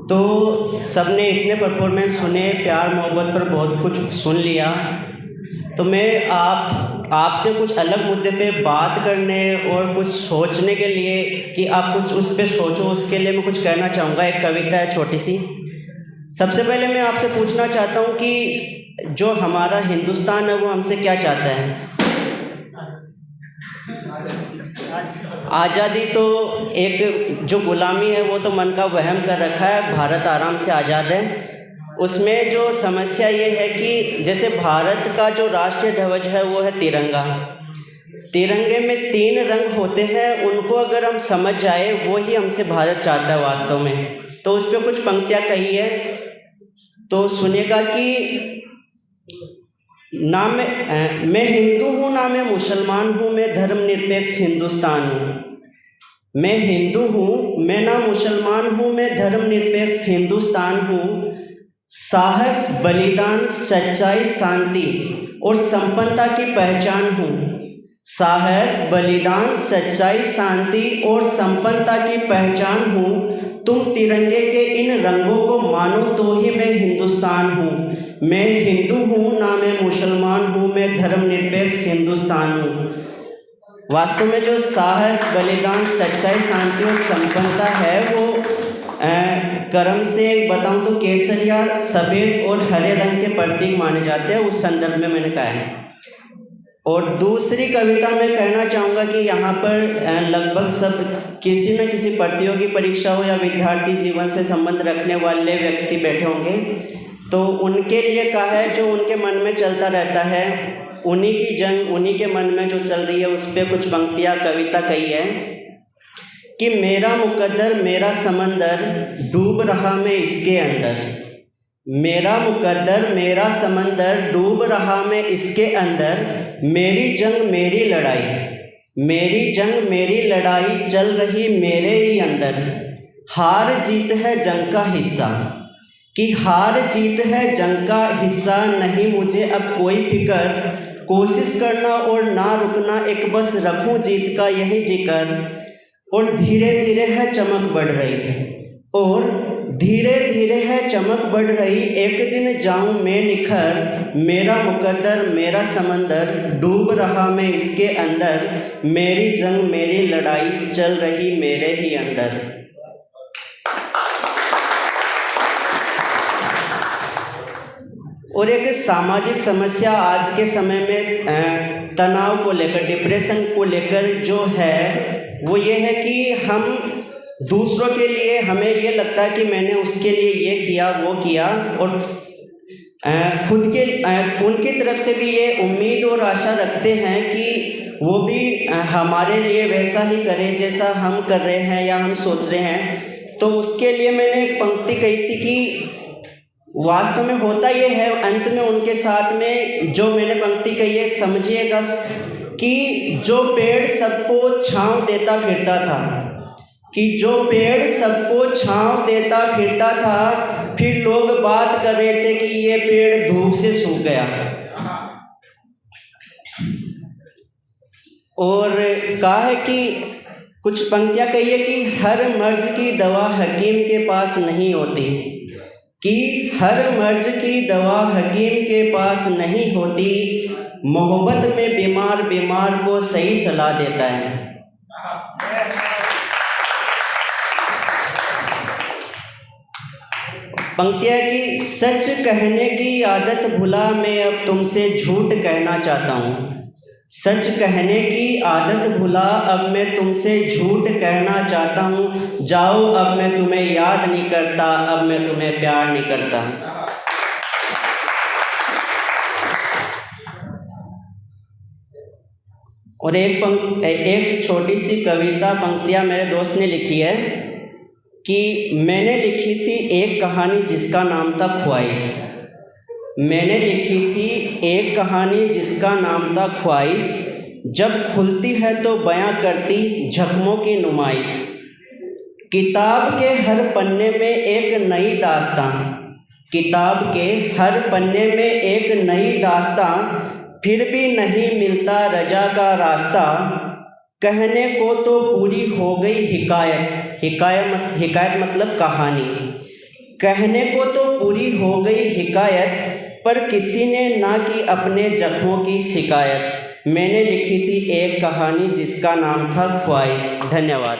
तो सबने इतने परफॉर्मेंस सुने, प्यार मोहब्बत पर बहुत कुछ सुन लिया, तो मैं आपसे कुछ अलग मुद्दे पे बात करने और कुछ सोचने के लिए कि आप कुछ उस पे सोचो, उसके लिए मैं कुछ कहना चाहूँगा। एक कविता है छोटी सी। सबसे पहले मैं आपसे पूछना चाहता हूँ कि जो हमारा हिंदुस्तान है वो हमसे क्या चाहता है? आज़ादी। तो एक जो गुलामी है वो तो मन का वहम कर रखा है, भारत आराम से आज़ाद है। उसमें जो समस्या ये है कि जैसे भारत का जो राष्ट्रीय ध्वज है वो है तिरंगा। तिरंगे में 3 रंग होते हैं, उनको अगर हम समझ जाए वो ही हमसे भारत चाहता है वास्तव में। तो उस पर कुछ पंक्तियाँ कही है, तो सुनिएगा कि ना मैं हिंदू हूँ ना मैं मुसलमान हूँ, मैं धर्मनिरपेक्ष हिंदुस्तान हूँ। मैं हिंदू हूँ, मैं ना मुसलमान हूँ, मैं धर्मनिरपेक्ष हिंदुस्तान हूँ। साहस, बलिदान, सच्चाई, शांति और संपन्नता की पहचान हूँ। साहस, बलिदान, सच्चाई, शांति और संपन्नता की पहचान हूँ। तुम तिरंगे के इन रंगों को मानो तो ही मैं हिंदुस्तान हूँ। मैं हिंदू हूँ ना मैं मुसलमान हूँ, मैं धर्मनिरपेक्ष हिंदुस्तान हूँ। वास्तव में जो साहस, बलिदान, सच्चाई, शांति और संपन्नता है वो कर्म से बताऊं तो केसरिया, सफ़ेद और हरे रंग के प्रतीक माने जाते हैं। उस संदर्भ में मैंने कहा है। और दूसरी कविता में कहना चाहूँगा कि यहाँ पर लगभग सब किसी न किसी प्रतियोगी परीक्षा हो या विद्यार्थी जीवन से संबंध रखने वाले व्यक्ति बैठे होंगे, तो उनके लिए कहा है जो उनके मन में चलता रहता है, उन्हीं की जंग उन्हीं के मन में जो चल रही है, उस पर कुछ पंक्तियाँ कविता कही है कि मेरा मुकद्दर मेरा समंदर डूब रहा मैं इसके अंदर। मेरा मुकद्दर मेरा समंदर डूब रहा मैं इसके अंदर। मेरी जंग मेरी लड़ाई, मेरी जंग मेरी लड़ाई चल रही मेरे ही अंदर। हार जीत है जंग का हिस्सा, कि हार जीत है जंग का हिस्सा। नहीं मुझे अब कोई फिक्र, कोशिश करना और ना रुकना, एक बस रखूं जीत का यही जिक्र। और धीरे धीरे है चमक बढ़ रही, और धीरे धीरे है चमक बढ़ रही। एक दिन जाऊं मैं निखर। मेरा मुकद्दर मेरा समंदर डूब रहा मैं इसके अंदर। मेरी जंग मेरी लड़ाई चल रही मेरे ही अंदर। और एक सामाजिक समस्या आज के समय में तनाव को लेकर, डिप्रेशन को लेकर जो है वो ये है कि हम दूसरों के लिए, हमें ये लगता है कि मैंने उसके लिए ये किया वो किया, और खुद के उनकी तरफ से भी ये उम्मीद और आशा रखते हैं कि वो भी हमारे लिए वैसा ही करे जैसा हम कर रहे हैं या हम सोच रहे हैं। तो उसके लिए मैंने एक पंक्ति कही थी कि वास्तव में होता ये है, अंत में उनके साथ में जो मैंने पंक्ति कही है समझिएगा कि जो पेड़ सबको छांव देता फिरता था, कि जो पेड़ सबको छांव देता फिरता था, फिर लोग बात कर रहे थे कि ये पेड़ धूप से सूख गया। और कहा है कि कुछ पंक्तियाँ कही है कि हर मर्ज की दवा हकीम के पास नहीं होती, कि हर मर्ज की दवा हकीम के पास नहीं होती। मोहब्बत में बीमार बीमार को सही सलाह देता है। पंक्तियाँ की सच कहने की आदत भुला मैं अब तुमसे झूठ कहना चाहता हूँ। सच कहने की आदत भुला अब मैं तुमसे झूठ कहना चाहता हूँ। जाओ अब मैं तुम्हें याद नहीं करता, अब मैं तुम्हें प्यार नहीं करता। और एक छोटी सी कविता पंक्तियाँ मेरे दोस्त ने लिखी है कि मैंने लिखी थी एक कहानी जिसका नाम था ख्वाहिश। मैंने लिखी थी एक कहानी जिसका नाम था ख्वाहिश। जब खुलती है तो बयां करती जख्मों की नुमाइश। किताब के हर पन्ने में एक नई दास्तां, किताब के हर पन्ने में एक नई दास्तां। फिर भी नहीं मिलता रजा का रास्ता। कहने को तो पूरी हो गई हिकायत, हिकायत मतलब कहानी। कहने को तो पूरी हो गई हिकायत, पर किसी ने ना की अपने जख्मों की शिकायत। मैंने लिखी थी एक कहानी जिसका नाम था ख्वाहिश। धन्यवाद।